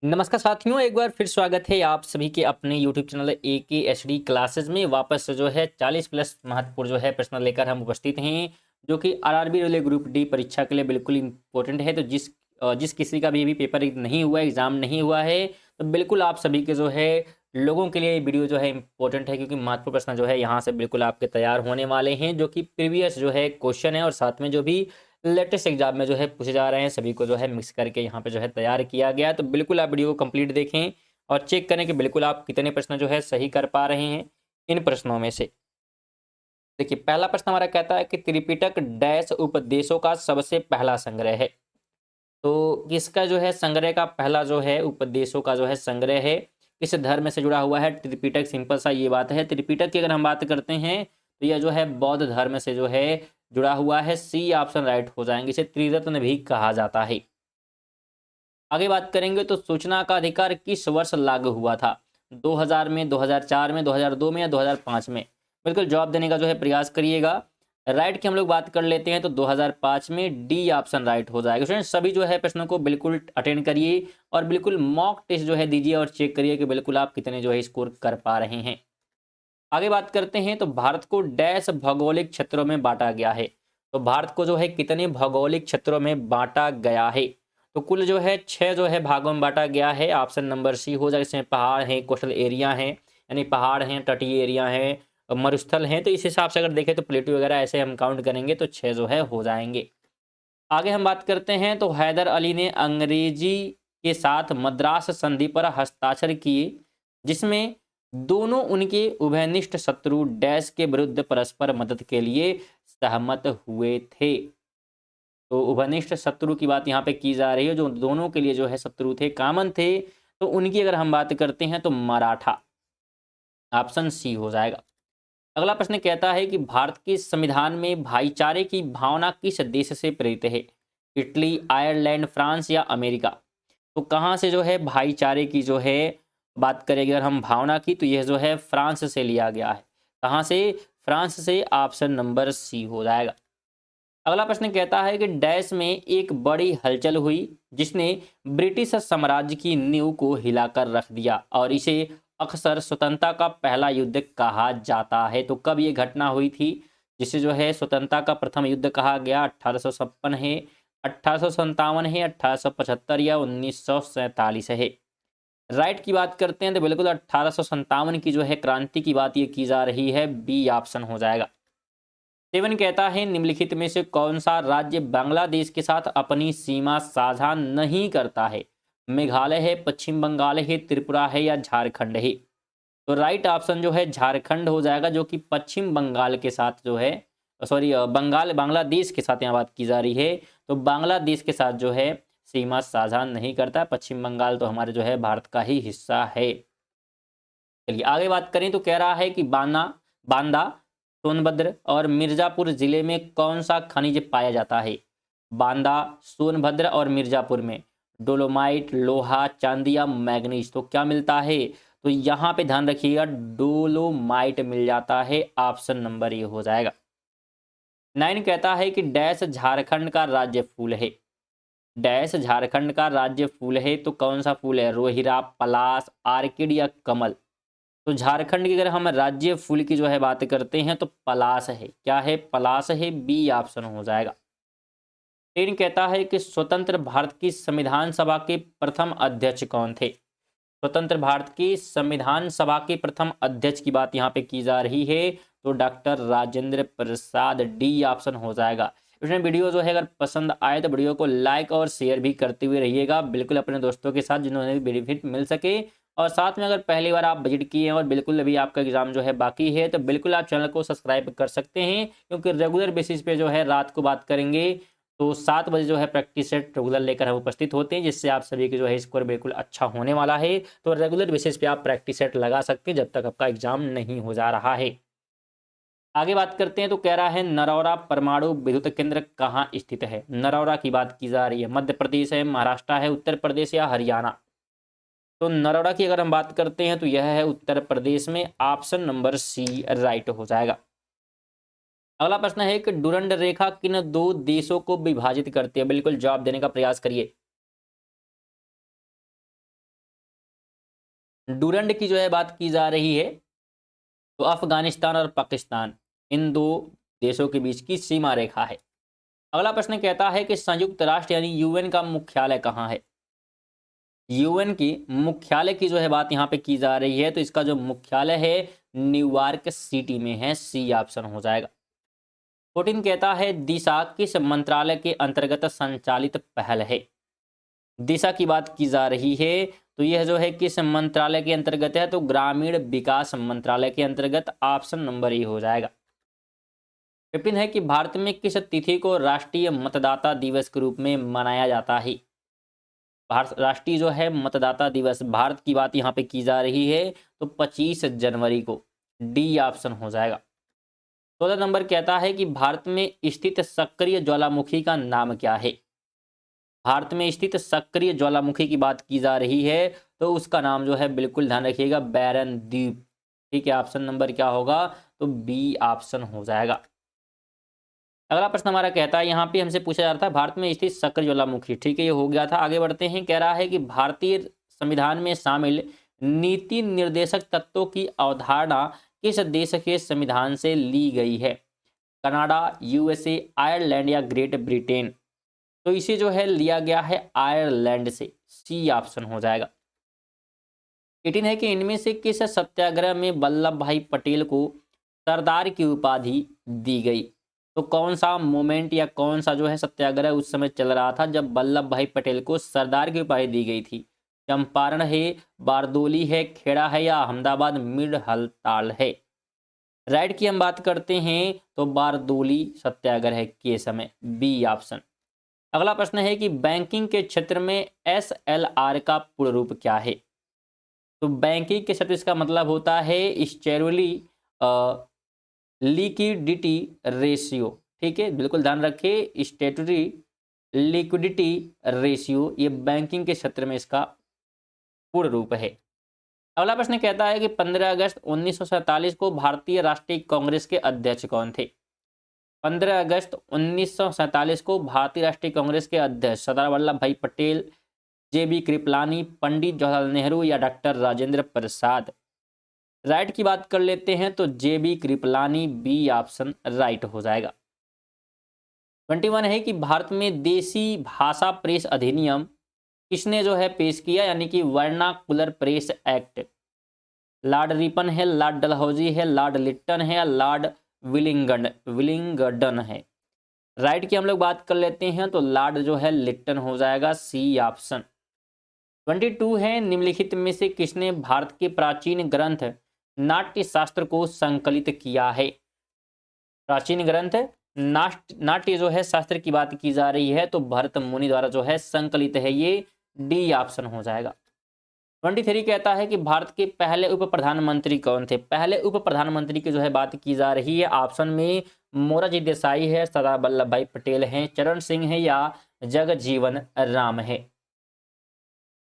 नमस्कार साथियों, एक बार फिर स्वागत है आप सभी के अपने यूट्यूब चैनल AKHD क्लासेस में। वापस से जो है 40 प्लस महत्वपूर्ण जो है प्रश्न लेकर हम उपस्थित हैं, जो कि आरआरबी रेलवे ग्रुप डी परीक्षा के लिए बिल्कुल इंपॉर्टेंट है। तो जिस किसी का भी पेपर नहीं हुआ, एग्जाम नहीं हुआ है, तो बिल्कुल आप सभी के जो है लोगों के लिए ये वीडियो जो है इंपॉर्टेंट है, क्योंकि महत्वपूर्ण प्रश्न जो है यहाँ से बिल्कुल आपके तैयार होने वाले हैं, जो कि प्रीवियस जो है क्वेश्चन है और साथ में जो भी लेटेस्ट एग्जाम में जो है पूछे जा रहे हैं, सभी को जो है मिक्स करके यहाँ पे जो है तैयार किया गया है। तो बिल्कुल आप वीडियो को कंप्लीट देखें और चेक करें कि बिल्कुल आप कितने प्रश्न जो है सही कर पा रहे हैं इन प्रश्नों में से। देखिए, पहला प्रश्न हमारा कहता है कि त्रिपिटक डैश उपदेशों का सबसे पहला संग्रह है। तो किसका जो है संग्रह का पहला जो है उपदेशों का जो है संग्रह है, किस धर्म से जुड़ा हुआ है त्रिपिटक? सिंपल सा ये बात है। त्रिपिटक की अगर हम बात करते हैं तो यह जो है बौद्ध धर्म से जो है जुड़ा हुआ है। सी ऑप्शन राइट हो जाएंगे। इसे त्रिरत्न भी कहा जाता है। आगे बात करेंगे तो सूचना का अधिकार किस वर्ष लागू हुआ था? 2000 में, 2004 में, 2002 में या 2005 में? बिल्कुल जवाब देने का जो है प्रयास करिएगा। राइट की हम लोग बात कर लेते हैं तो 2005 में डी ऑप्शन राइट हो जाएगा। स्टूडेंट सभी जो है प्रश्नों को बिल्कुल अटेंड करिए और बिल्कुल मॉक टेस्ट जो है दीजिए और चेक करिए कि बिल्कुल आप कितने जो है स्कोर कर पा रहे हैं। आगे बात करते हैं तो भारत को डैश भौगोलिक क्षेत्रों में बांटा गया है। तो भारत को जो है कितने भौगोलिक क्षेत्रों में बांटा गया है? तो कुल जो है 6 जो है भागों में बांटा गया है। ऑप्शन नंबर सी हो जाए। इसमें पहाड़ हैं, कोस्टल एरिया हैं, यानी पहाड़ हैं, तटीय एरिया हैं, मरुस्थल हैं। तो इस हिसाब से अगर देखें तो प्लेटू वगैरह ऐसे हम काउंट करेंगे तो 6 जो है हो जाएंगे। आगे हम बात करते हैं तो हैदर अली ने अंग्रेजी के साथ मद्रास संधि पर हस्ताक्षर किए, जिसमें दोनों उनके उभयनिष्ठ शत्रु डैश के विरुद्ध परस्पर मदद के लिए सहमत हुए थे। तो उभयनिष्ठ शत्रु की बात यहाँ पे की जा रही है, जो दोनों के लिए जो है शत्रु थे, कामन थे। तो उनकी अगर हम बात करते हैं तो मराठा। ऑप्शन सी हो जाएगा। अगला प्रश्न कहता है कि भारत के संविधान में भाईचारे की भावना किस देश से प्रेरित है? इटली, आयरलैंड, फ्रांस या अमेरिका? तो कहाँ से जो है भाईचारे की जो है बात करेंगे अगर हम भावना की, तो यह जो है फ्रांस से लिया गया है। कहाँ से? फ्रांस से। ऑप्शन नंबर सी हो जाएगा। अगला प्रश्न कहता है कि डैश में एक बड़ी हलचल हुई जिसने ब्रिटिश साम्राज्य की नींव को हिलाकर रख दिया और इसे अक्सर स्वतंत्रता का पहला युद्ध कहा जाता है। तो कब ये घटना हुई थी जिसे जो है स्वतंत्रता का प्रथम युद्ध कहा गया? 1856 है, 1857 है, 1875 या 1947 है? राइट की बात करते हैं तो बिल्कुल 1857 की जो है क्रांति की बात ये की जा रही है। बी ऑप्शन हो जाएगा। सेवन कहता है निम्नलिखित में से कौन सा राज्य बांग्लादेश के साथ अपनी सीमा साझा नहीं करता है? मेघालय है, पश्चिम बंगाल है, त्रिपुरा है या झारखंड है? तो राइट ऑप्शन जो है झारखंड हो जाएगा, जो कि पश्चिम बंगाल के साथ जो है, सॉरी, बंगाल बांग्लादेश के साथ यहाँ बात की जा रही है। तो बांग्लादेश के साथ जो है सीमा साझा नहीं करता। पश्चिम बंगाल तो हमारे जो है भारत का ही हिस्सा है। चलिए आगे बात करें तो कह रहा है कि बांदा, सोनभद्र और मिर्जापुर जिले में कौन सा खनिज पाया जाता है? बांदा, सोनभद्र और मिर्जापुर में डोलोमाइट, लोहा, चांदी या मैग्नीज? तो क्या मिलता है? तो यहाँ पे ध्यान रखिएगा, डोलोमाइट मिल जाता है। ऑप्शन नंबर ये हो जाएगा। 9 कहता है कि डैश झारखंड का राज्य फूल है। डैश झारखंड का राज्य फूल है, तो कौन सा फूल है? रोहिरा, पलाश, आर्किड या कमल? तो झारखंड की अगर हम राज्य फूल की जो है बात करते हैं तो पलाश है। क्या है? पलाश है। बी ऑप्शन हो जाएगा। 3 कहता है कि स्वतंत्र भारत की संविधान सभा के प्रथम अध्यक्ष कौन थे? स्वतंत्र भारत की संविधान सभा के प्रथम अध्यक्ष की बात यहाँ पे की जा रही है। तो doctor Rajendra Prasad. D option हो जाएगा। इसमें वीडियो जो है अगर पसंद आए तो वीडियो को लाइक और शेयर भी करते हुए रहिएगा, बिल्कुल अपने दोस्तों के साथ जिन्होंने भी बेनिफिट मिल सके। और साथ में अगर पहली बार आप विजिट किए हैं और बिल्कुल अभी आपका एग्जाम जो है बाकी है, तो बिल्कुल आप चैनल को सब्सक्राइब कर सकते हैं, क्योंकि रेगुलर बेसिस पे जो है रात को बात करेंगे। तो 7 बजे जो है प्रैक्टिस सेट रेगुलर लेकर हम उपस्थित होते हैं, जिससे आप सभी के जो है स्कोर बिल्कुल अच्छा होने वाला है। तो रेगुलर बेसिस पे आप प्रैक्टिस सेट लगा सकते हैं जब तक आपका एग्जाम नहीं हो जा रहा है। आगे बात करते हैं तो कह रहा है नरौरा परमाणु विद्युत केंद्र कहाँ स्थित है? नरौरा की बात की जा रही है। मध्य प्रदेश है, महाराष्ट्र है, उत्तर प्रदेश या हरियाणा? तो नरौरा की अगर हम बात करते हैं तो यह है उत्तर प्रदेश में। ऑप्शन नंबर सी राइट हो जाएगा। अगला प्रश्न है कि डुरंड रेखा किन दो देशों को विभाजित करती है? बिल्कुल जवाब देने का प्रयास करिए। डूरंड की जो है बात की जा रही है, तो अफगानिस्तान और पाकिस्तान इन दो देशों के बीच की सीमा रेखा है। अगला प्रश्न कहता है कि संयुक्त राष्ट्र यानी यूएन का मुख्यालय कहाँ है। यूएन की मुख्यालय की जो है बात यहाँ पे की जा रही है, तो इसका जो मुख्यालय है न्यूयॉर्क सिटी में है, सी ऑप्शन हो जाएगा। 14 कहता है दिशा किस मंत्रालय के अंतर्गत संचालित पहल है। दिशा की बात की जा रही है, तो यह जो है किस मंत्रालय के अंतर्गत है, तो ग्रामीण विकास मंत्रालय के अंतर्गत, ऑप्शन नंबर ए हो जाएगा। 15 है कि भारत में किस तिथि को राष्ट्रीय मतदाता दिवस के रूप में मनाया जाता है। भारत राष्ट्रीय जो है मतदाता दिवस, भारत की बात यहाँ पे की जा रही है, तो 25 जनवरी को, डी ऑप्शन हो जाएगा। 16 नंबर कहता है कि भारत में स्थित सक्रिय ज्वालामुखी का नाम क्या है। भारत में स्थित सक्रिय ज्वालामुखी की बात की जा रही है, तो उसका नाम जो है बिल्कुल ध्यान रखिएगा, बैरन द्वीप। ठीक है, ऑप्शन नंबर क्या होगा, तो बी ऑप्शन हो जाएगा। अगला प्रश्न हमारा कहता है, यहाँ पे हमसे पूछा जा रहा था भारत में स्थित सक्रिय ज्वालामुखी, ठीक है, ये हो गया था। आगे बढ़ते हैं, कह रहा है कि भारतीय संविधान में शामिल नीति निर्देशक तत्वों की अवधारणा किस देश के संविधान से ली गई है। कनाडा, यूएसए, आयरलैंड या ग्रेट ब्रिटेन। तो इसे जो है लिया गया है आयरलैंड से, सी ऑप्शन हो जाएगा। 18 है कि इनमें से किस सत्याग्रह में वल्लभ भाई पटेल को सरदार की उपाधि दी गई। तो कौन सा मोमेंट या कौन सा जो है सत्याग्रह उस समय चल रहा था जब वल्लभ भाई पटेल को सरदार की उपाधि दी गई थी। चंपारण है, बारदोली है, खेड़ा है या अहमदाबाद मिड हड़ताल है। राइट की हम बात करते हैं तो बारदोली सत्याग्रह के समय, बी ऑप्शन। अगला प्रश्न है कि बैंकिंग के क्षेत्र में एसएलआर का पूर्ण रूप क्या है। तो बैंकिंग के क्षेत्र इसका मतलब होता है स्टेबली लिक्विडिटी रेशियो। ठीक है, बिल्कुल ध्यान रखिए, स्टेटरी लिक्विडिटी रेशियो, ये बैंकिंग के क्षेत्र में इसका पूर्ण रूप है। अगला प्रश्न कहता है कि 15 अगस्त 1947 को भारतीय राष्ट्रीय कांग्रेस के अध्यक्ष कौन थे। 15 अगस्त 1947 को भारतीय राष्ट्रीय कांग्रेस के अध्यक्ष सरदार वल्लभ भाई पटेल, जेबी कृपलानी, पंडित जवाहरलाल नेहरू या डॉक्टर राजेंद्र प्रसाद। राइट की बात कर लेते हैं तो जेबी कृपलानी, बी ऑप्शन राइट हो जाएगा। 21 है कि भारत में देसी भाषा प्रेस अधिनियम किसने जो है पेश किया, यानी कि vernacular press act. Lord Ripon है, लॉर्ड डलहौजी है, लॉर्ड लिट्टन है या लॉर्ड विलिंगडन है। राइट की हम लोग बात कर लेते हैं तो लॉर्ड जो है लिट्टन हो जाएगा, सी ऑप्शन। 22 है निम्नलिखित में से किसने भारत के प्राचीन ग्रंथ नाट्य शास्त्र को संकलित किया है। प्राचीन ग्रंथ नाट्य जो है शास्त्र की बात की जा रही है, तो भरत मुनि द्वारा जो है संकलित है, ये डी ऑप्शन हो जाएगा। 23 कहता है कि भारत के पहले उप प्रधानमंत्री कौन थे। पहले उप प्रधानमंत्री की जो है बात की जा रही है, ऑप्शन में मोरारजी देसाई है, सरदार वल्लभ भाई पटेल हैं, चरण सिंह है या जगजीवन राम है।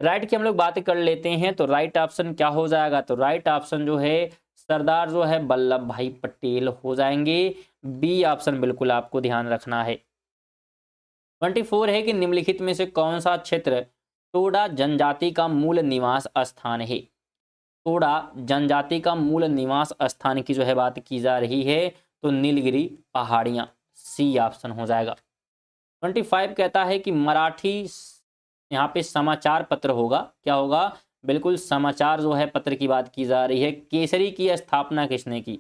राइट की हम लोग बात कर लेते हैं तो राइट ऑप्शन क्या हो जाएगा, तो राइट ऑप्शन जो है सरदार जो है वल्लभ भाई पटेल हो जाएंगे, बी ऑप्शन बिल्कुल आपको ध्यान रखना है। 24 है कि निम्नलिखित में से कौन सा क्षेत्र टोडा जनजाति का मूल निवास स्थान है। टोडा जनजाति का मूल निवास स्थान की जो है बात की जा रही है, तो नीलगिरी पहाड़ियां, सी ऑप्शन हो जाएगा। 25 कहता है कि मराठी यहाँ पे समाचार पत्र होगा, क्या होगा, बिल्कुल समाचार जो है पत्र की बात की जा रही है। केसरी की स्थापना किसने की,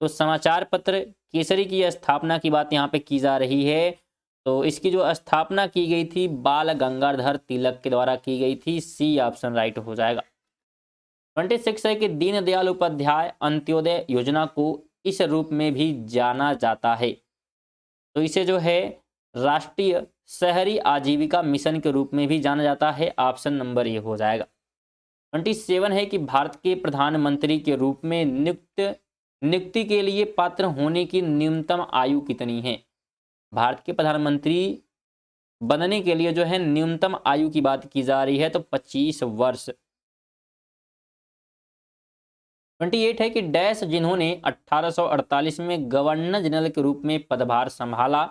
तो समाचार पत्र केसरी की स्थापना की बात यहाँ पे की जा रही है, तो इसकी जो स्थापना की गई थी बाल गंगाधर तिलक के द्वारा की गई थी, सी ऑप्शन राइट हो जाएगा। 26 है कि दीनदयाल उपाध्याय अंत्योदय योजना को इस रूप में भी जाना जाता है, तो इसे जो है राष्ट्रीय शहरी आजीविका मिशन के रूप में भी जाना जाता है, ऑप्शन नंबर ए हो जाएगा। 27 है कि भारत के प्रधानमंत्री के रूप में नियुक्ति के लिए पात्र होने की न्यूनतम आयु कितनी है। भारत के प्रधानमंत्री बनने के लिए जो है न्यूनतम आयु की बात की जा रही है, तो 25 वर्ष। 28 है कि डैश जिन्होंने 1848 में गवर्नर जनरल के रूप में पदभार संभाला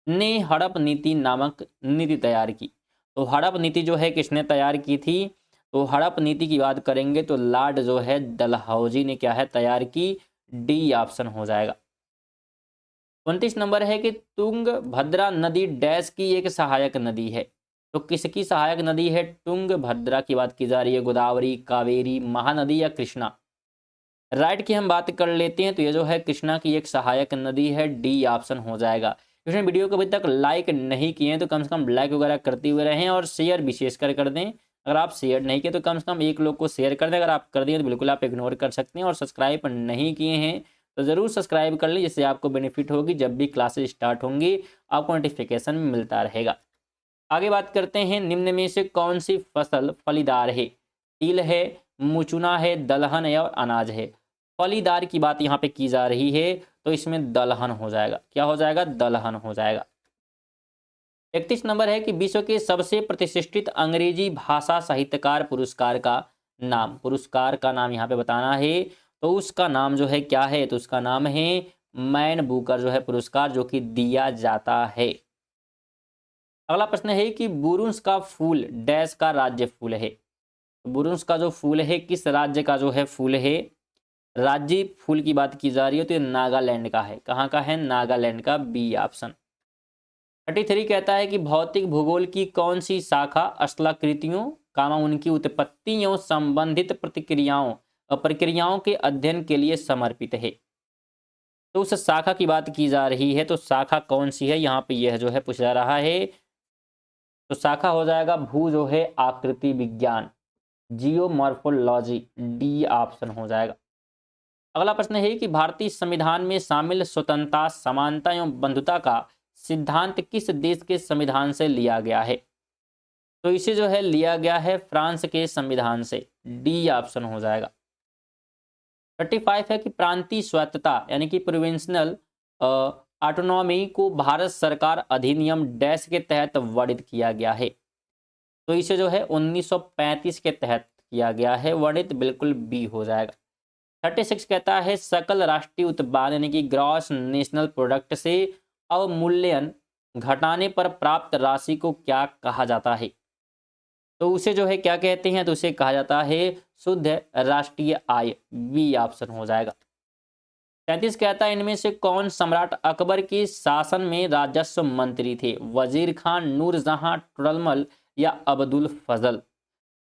ने हड़प नीति नामक नीति तैयार की। तो हड़प नीति जो है किसने तैयार की थी, तो हड़प नीति की बात करेंगे तो लॉर्ड जो है डलहौजी ने क्या है तैयार की, डी ऑप्शन हो जाएगा। 29 नंबर है कि तुंगभद्रा नदी डैश की एक सहायक नदी है। तो किसकी सहायक नदी है? तुंगभद्रा की बात की जा रही है। गोदावरी, कावेरी, महानदी या कृष्णा? राइट की हम बात कर लेते हैं तो ये जो है कृष्णा की एक सहायक नदी है, डी ऑप्शन हो जाएगा। इसमें वीडियो को अभी तक लाइक नहीं किए हैं तो कम से कम लाइक वगैरह करते हुए रहें और शेयर विशेषकर कर दें। अगर आप शेयर नहीं किए तो कम से कम एक लोग को शेयर कर दें। अगर आप कर दिए तो बिल्कुल आप इग्नोर कर सकते हैं। और सब्सक्राइब नहीं किए हैं तो ज़रूर सब्सक्राइब कर लें, जिससे आपको बेनिफिट होगी। जब भी क्लासेस स्टार्ट होंगी आपको नोटिफिकेशन मिलता रहेगा। आगे बात करते हैं, निम्न में से कौन सी फसल फलीदार है? तिल है, मुचुना है, दलहन है और अनाज है। फलीदार की बात यहाँ पे की जा रही है तो इसमें दलहन हो जाएगा। क्या हो जाएगा? दलहन हो जाएगा। 31 नंबर है कि विश्व के सबसे प्रतिष्ठित अंग्रेजी भाषा साहित्यकार पुरस्कार का नाम, पुरस्कार का नाम यहाँ पे बताना है। तो उसका नाम जो है क्या है? तो उसका नाम है मैन बुकर जो है पुरस्कार, जो कि दिया जाता है। अगला प्रश्न है कि बुरुंश का फूल डैश का राज्य फूल है। बुरुंश का जो फूल है किस राज्य का जो है फूल है? राज्य फूल की बात की जा रही है तो ये नागालैंड का है। कहाँ का है? नागालैंड का, बी ऑप्शन। 33 कहता है कि भौतिक भूगोल की कौन सी शाखा स्थलाकृतियों उनकी उत्पत्ति एवं संबंधित प्रतिक्रियाओं और प्रक्रियाओं के अध्ययन के लिए समर्पित है। तो उस शाखा की बात की जा रही है, तो शाखा कौन सी है यहाँ पे यह जो है पूछा जा रहा है। तो शाखा हो जाएगा भू जो है आकृति विज्ञान, जियोमॉर्फोलॉजी, डी ऑप्शन हो जाएगा। अगला प्रश्न है कि भारतीय संविधान में शामिल स्वतंत्रता, समानता एवं बंधुता का सिद्धांत किस देश के संविधान से लिया गया है? तो इसे जो है लिया गया है फ्रांस के संविधान से, डी ऑप्शन हो जाएगा। 35 है कि प्रांतीय स्वायत्तता यानी कि प्रोविंशनल ऑटोनॉमी को भारत सरकार अधिनियम डैश के तहत वर्णित किया गया है। तो इसे जो है 1935 के तहत किया गया है वर्णित, बिल्कुल बी हो जाएगा। 36 कहता है सकल राष्ट्रीय उत्पादन यानी कि ग्रॉस नेशनल प्रोडक्ट से अवमूल्यन घटाने पर प्राप्त राशि को क्या कहा जाता है? तो उसे जो है क्या कहते हैं? तो उसे कहा जाता है शुद्ध राष्ट्रीय आय, बी ऑप्शन हो जाएगा। 33 कहता है इनमें से कौन सम्राट अकबर के शासन में राजस्व मंत्री थे? वजीर खान, नूरजहां, टुरलमल या अब्दुल फजल?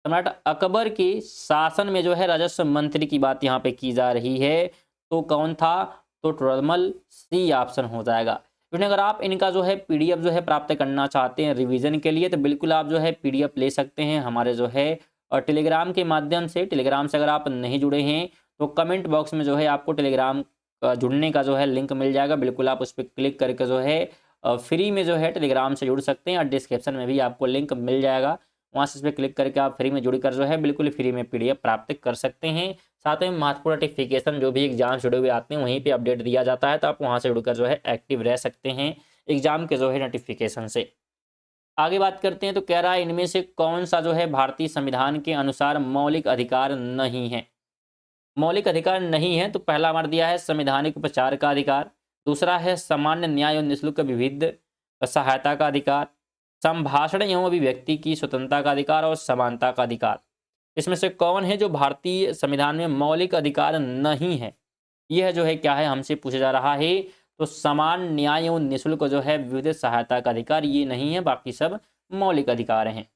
सम्राट अकबर के शासन में जो है राजस्व मंत्री की बात यहाँ पे की जा रही है, तो कौन था? तो टुरलमल, सी ऑप्शन हो जाएगा। क्योंकि अगर आप इनका जो है पीडीएफ जो है प्राप्त करना चाहते हैं रिवीजन के लिए तो बिल्कुल आप जो है पीडीएफ ले सकते हैं हमारे जो है और टेलीग्राम के माध्यम से। टेलीग्राम से अगर आप नहीं जुड़े हैं तो कमेंट बॉक्स में जो है आपको टेलीग्राम जुड़ने का जो है लिंक मिल जाएगा। बिल्कुल आप उस पर क्लिक करके जो है फ्री में जो है टेलीग्राम से जुड़ सकते हैं और डिस्क्रिप्शन में भी आपको लिंक मिल जाएगा। वहाँ से इस पर क्लिक करके आप फ्री में जुड़कर जो है बिल्कुल फ्री में पीडीएफ प्राप्त कर सकते हैं। साथ में महत्वपूर्ण नोटिफिकेशन जो भी एग्जाम जुड़े हुए आते हैं वहीं पे अपडेट दिया जाता है, तो आप वहाँ से जुड़कर जो है एक्टिव रह सकते हैं एग्जाम के जो है नोटिफिकेशन से। आगे बात करते हैं तो कह रहा है इनमें से कौन सा जो है भारतीय संविधान के अनुसार मौलिक अधिकार नहीं है? मौलिक अधिकार नहीं है तो पहला हमारा दिया है संवैधानिक उपचार का अधिकार, दूसरा है सामान्य न्याय और निःशुल्क विविध सहायता का अधिकार, संभाषण एवं अभिव्यक्ति की स्वतंत्रता का अधिकार और समानता का अधिकार। इसमें से कौन है जो भारतीय संविधान में मौलिक अधिकार नहीं है? यह जो है क्या है हमसे पूछा जा रहा है। तो समान न्याय एवं निःशुल्क जो है विविध सहायता का अधिकार ये नहीं है, बाकी सब मौलिक अधिकार हैं।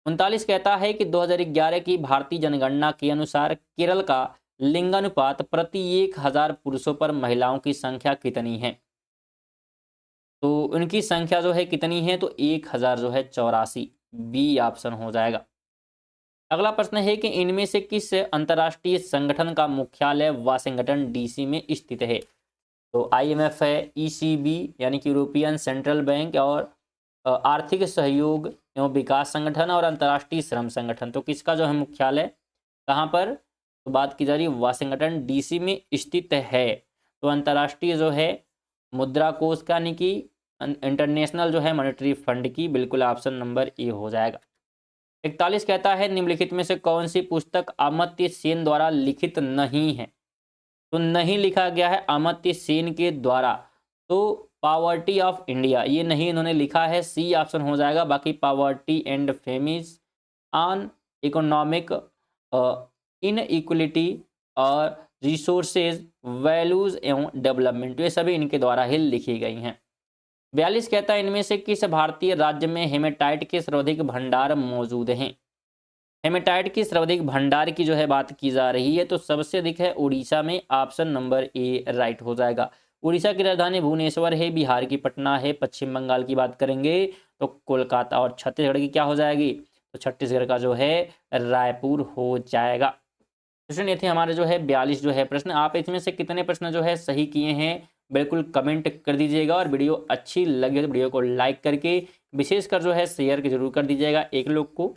39 कहता है कि 2011 की भारतीय जनगणना के अनुसार केरल का लिंगानुपात प्रति 1000 पुरुषों पर महिलाओं की संख्या कितनी है? तो उनकी संख्या जो है कितनी है? तो 1000 जो है 84, बी ऑप्शन हो जाएगा। अगला प्रश्न है कि इनमें से किस अंतर्राष्ट्रीय संगठन का मुख्यालय वाशिंगटन डीसी में स्थित है? तो आईएमएफ है, ईसीबी यानी कि यूरोपियन सेंट्रल बैंक और आर्थिक सहयोग एवं विकास संगठन और अंतर्राष्ट्रीय श्रम संगठन। तो किसका जो है मुख्यालय कहाँ पर? तो बात की जा रही है वाशिंगटन डीसी में स्थित है। तो अंतर्राष्ट्रीय जो है मुद्रा कोष का यानी कि इंटरनेशनल जो है मॉनेटरी फंड की, बिल्कुल ऑप्शन नंबर ए हो जाएगा। 41 कहता है निम्नलिखित में से कौन सी पुस्तक अमर्त्य सेन द्वारा लिखित नहीं है? तो नहीं लिखा गया है अमर्त्य सेन के द्वारा, तो पॉवर्टी ऑफ इंडिया ये नहीं इन्होंने लिखा है, सी ऑप्शन हो जाएगा। बाकी poverty and famines on economic inequality और रिसोर्सेज वैल्यूज एवं डेवलपमेंट, ये सभी इनके द्वारा ही लिखी गई हैं। 42 कहता है इनमें से किस भारतीय राज्य में हेमेटाइट के सर्वाधिक भंडार मौजूद हैं। हेमेटाइट की सर्वाधिक भंडार की जो है बात की जा रही है तो सबसे अधिक है उड़ीसा में, ऑप्शन नंबर ए राइट हो जाएगा। उड़ीसा की राजधानी भुवनेश्वर है, बिहार की पटना है, पश्चिम बंगाल की बात करेंगे तो कोलकाता, और छत्तीसगढ़ की क्या हो जाएगी, तो छत्तीसगढ़ का जो है रायपुर हो जाएगा। क्वेश्चन ये थे हमारे जो है 42 जो है प्रश्न। आप इसमें से कितने प्रश्न जो है सही किए हैं बिल्कुल कमेंट कर दीजिएगा, और वीडियो अच्छी लगे तो वीडियो को लाइक करके विशेषकर जो है शेयर जरूर कर दीजिएगा एक लोग को,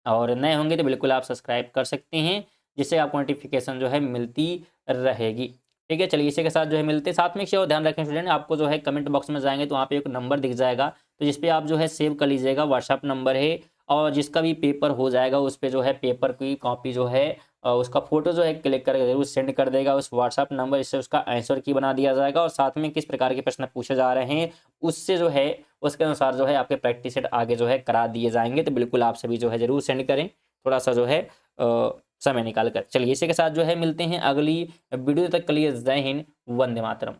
और नए होंगे तो बिल्कुल आप सब्सक्राइब कर सकते हैं जिससे आपको नोटिफिकेशन जो है मिलती रहेगी। ठीक है, चलिए इसी के साथ जो है मिलते हैं। साथ में एक चीज़ और ध्यान रखें स्टूडेंट, आपको जो है कमेंट बॉक्स में जाएंगे तो वहाँ पे एक नंबर दिख जाएगा, तो जिस पे आप जो है सेव कर लीजिएगा, व्हाट्सअप नंबर है, और जिसका भी पेपर हो जाएगा उस पर जो है पेपर की कॉपी जो है उसका फोटो जो है क्लिक करके जरूर सेंड कर देगा उस व्हाट्सअप नंबर, इससे उसका आंसर की बना दिया जाएगा, और साथ में किस प्रकार के प्रश्न पूछे जा रहे हैं उससे जो है उसके अनुसार जो है आपके प्रैक्टिस सेट आगे जो है करा दिए जाएंगे। तो बिल्कुल आप सभी जो है जरूर सेंड करें थोड़ा सा जो है समय निकाल कर। चलिए इसी के साथ जो है मिलते हैं अगली वीडियो, तक के लिए जय हिंद, वंदे मातरम।